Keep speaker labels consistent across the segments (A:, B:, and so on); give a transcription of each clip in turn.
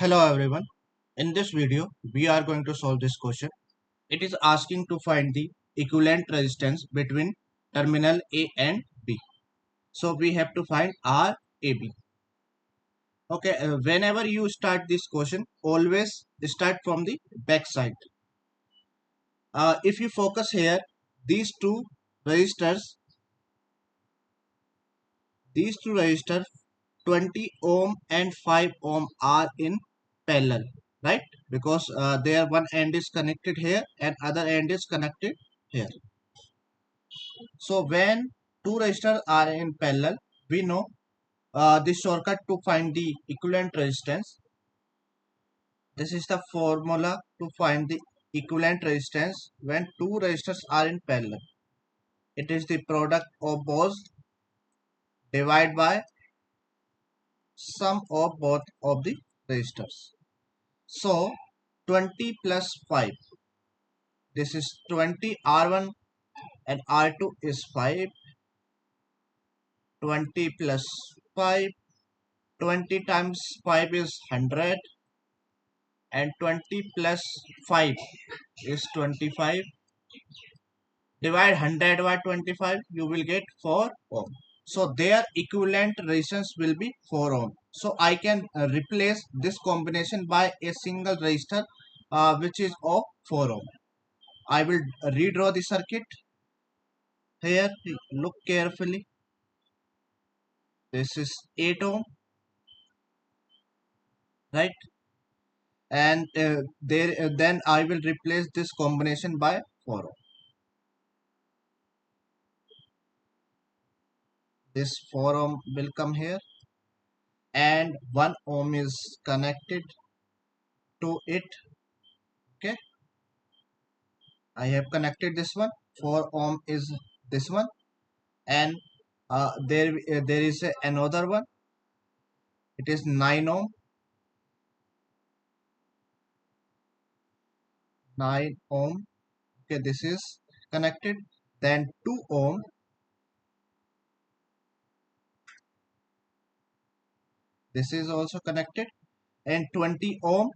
A: Hello everyone. In this video, we are going to solve this question. It is asking to find the equivalent resistance between terminal A and B. So we have to find RAB. Okay, whenever you start this question, always start from the back side. If you focus here, these two resistors, these two resistors 20 ohm and 5 ohm are in parallel, right? Because their one end is connected here and other end is connected here. So when two resistors are in parallel, we know the shortcut to find the equivalent resistance. This is the formula to find the equivalent resistance when two resistors are in parallel. It is the product of both divided by sum of both of the resistors. So 20 plus 5, this is 20 R1 and R2 is 5. 20 plus 5, 20 times 5 is 100 and 20 plus 5 is 25. Divide 100 by 25, you will get 4 ohm. So their equivalent resistance will be 4 ohm. So I can replace this combination by a single resistor which is of 4 ohm. I will redraw the circuit. Here, look carefully. This is 8 ohm, right? And then I will replace this combination by 4 ohm. This 4 ohm will come here and 1 ohm is connected to it. Okay, I have connected this one. 4 ohm is this one, and there is another one. It is 9 ohm. 9 ohm. Okay, this is connected. Then 2 ohm. This is also connected, and 20 ohm.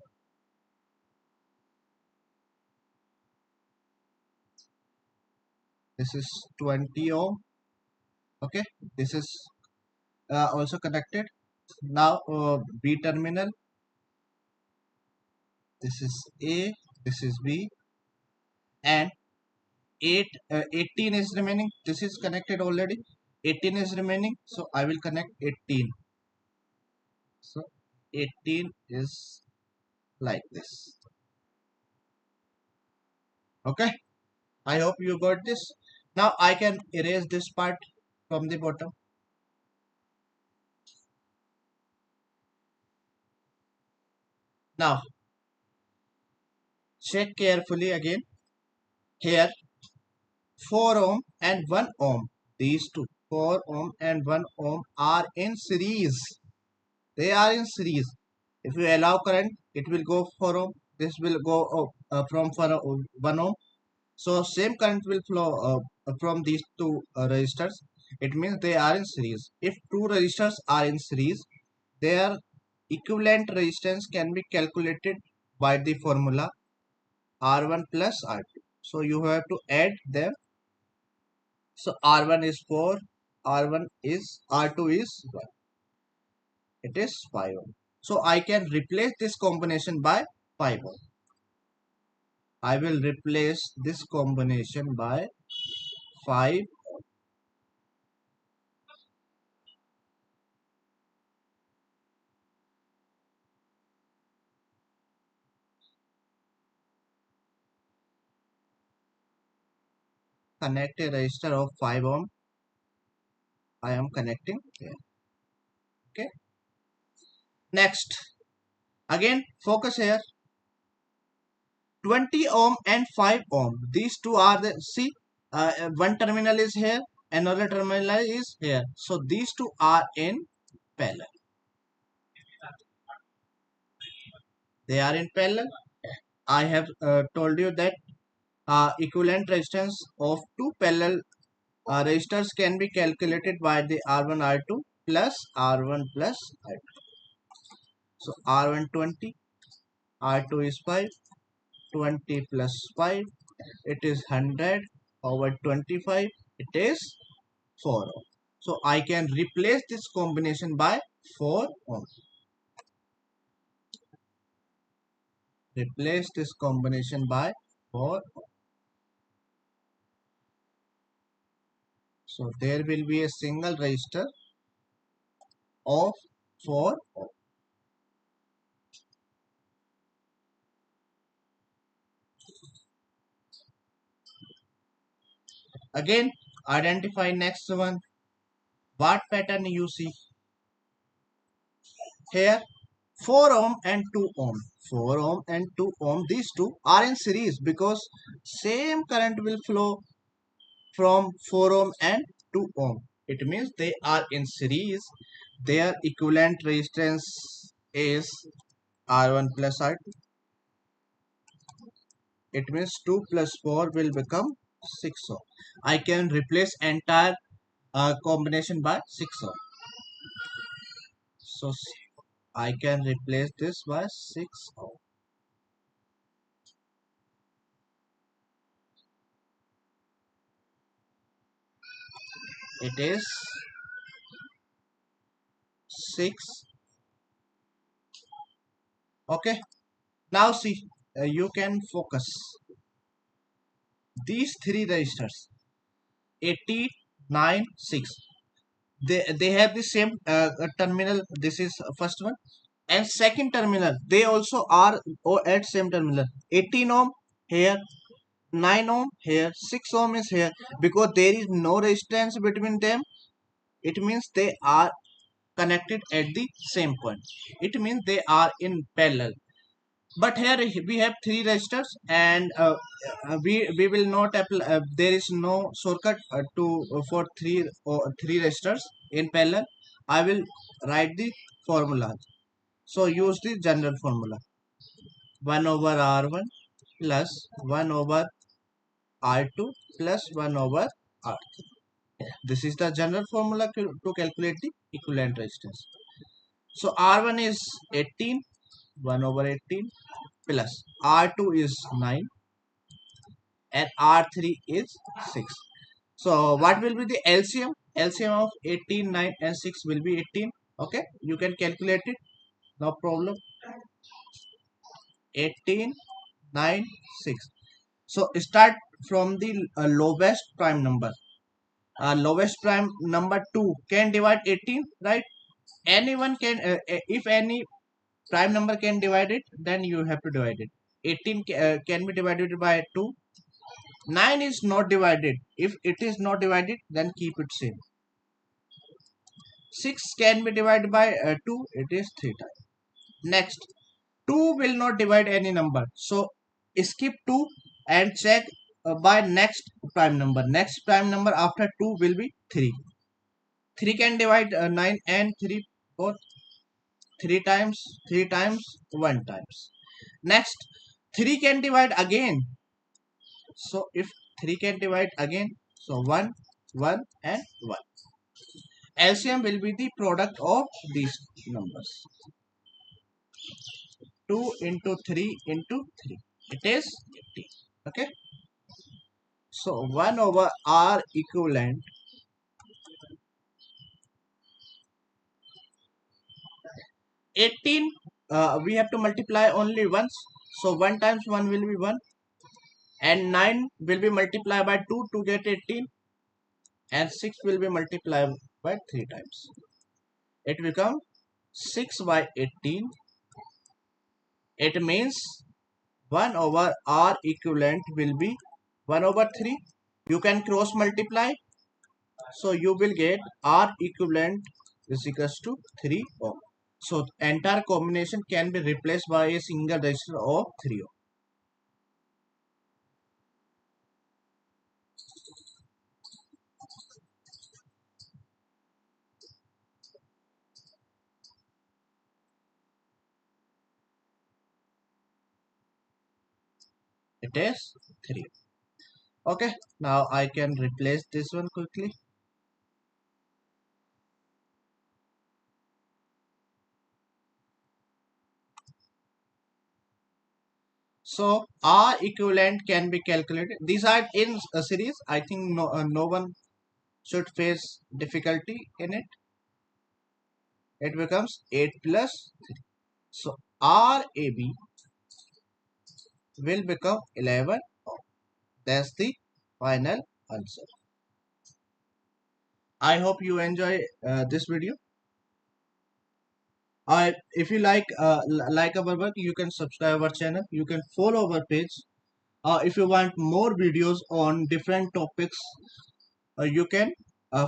A: This is 20 ohm. Okay, this is also connected. Now B terminal. This is A. This is B, and 18 is remaining. This is connected already. 18 is remaining, so I will connect 18. So 18 is like this. Okay, I hope you got this. Now I can erase this part from the bottom. Now check carefully again. Here 4 ohm and 1 ohm. These two 4 ohm and 1 ohm are in series. They are in series. If you allow current, it will go 4 ohm. This will go from 1 ohm. So same current will flow from these two resistors. It means they are in series. If two resistors are in series, their equivalent resistance can be calculated by the formula R1 plus R2. So you have to add them. So R1 is 4, R2 is 1. It is 5 ohm. So I can replace this combination by 5 ohm. I will replace this combination by 5 connect a resistor of 5 ohm. I am connecting here. Okay. Next, again focus here. 20 ohm and 5 ohm. These two are the see. One terminal is here, another terminal is here. So these two are in parallel. They are in parallel. I have told you that equivalent resistance of two parallel resistors can be calculated by the R1 R2 plus R1 plus R2. So R1 20, R2 is 5, 20 plus 5, it is 100 over 25, it is 4 ohm. So I can replace this combination by 4 ohm. Replace this combination by 4 ohm. So there will be a single resistor of 4 ohm. Again, identify next one. What pattern you see here? 4 ohm and 2 ohm. 4 ohm and 2 ohm, these two are in series because same current will flow from 4 ohm and 2 ohm. It means they are in series. Their equivalent resistance is R1 plus R2. It means 2 plus 4 will become 6 ohm. I can replace entire combination by 6 ohm. So I can replace this by 6 ohm. It is 6. Okay. Now see, you can focus. These three registers 80, 9, 6. They have the same terminal. This is first one. And second terminal. They also are at same terminal. 18 ohm here, 9 ohm here, 6 ohm is here. Because there is no resistance between them, it means they are connected at the same point. It means they are in parallel. But here we have three registers, and we will not apply. There is no shortcut to for three registers in parallel. I will write the formula. So use the general formula: 1 over R1 plus 1 over R2 plus 1 over R3. This is the general formula to calculate the equivalent resistance. So R1 is 18, 1 over 18 plus R2 is 9 and R3 is 6. So what will be the LCM? LCM of 18, 9 and 6 will be 18. Okay, you can calculate it, no problem. 18, 9, 6. So start from the lowest prime number. Lowest prime number 2 can divide 18, right? Anyone can, if any prime number can divide it, then you have to divide it. 18 can be divided by 2. 9 is not divided. If it is not divided, then keep it same. 6 can be divided by 2. It is 3 times. Next, 2 will not divide any number. So skip 2 and check by next prime number. Next prime number after 2 will be 3. 3 can divide 9 and 3 both. 3 times, 3 times, 1 times. Next, 3 can divide again. So if 3 can divide again, so 1, 1 and 1. LCM will be the product of these numbers. 2 into 3 into 3. It is 18. Okay. So 1 over R equivalent 18. We have to multiply only once. So 1 times 1 will be 1. And 9 will be multiplied by 2 to get 18. And 6 will be multiplied by 3 times. It becomes 6 by 18. It means 1 over R equivalent will be 1 over 3. You can cross multiply. So you will get R equivalent is equals to 3 ohm. So entire combination can be replaced by a single resistor of 3 ohm. It is 3. Okay, now I can replace this one quickly. So R equivalent can be calculated. These are in a series. I think no one should face difficulty in it. It becomes 8 plus 3. So RAB will become 11. That's the final answer. I hope you enjoy this video. If you like our work, you can subscribe our channel. You can follow our page. If you want more videos on different topics, you can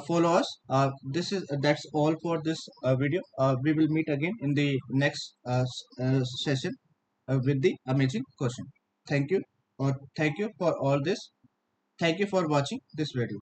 A: follow us. That's all for this video. We will meet again in the next session with the amazing question. Thank you. Thank you for all this. Thank you for watching this video.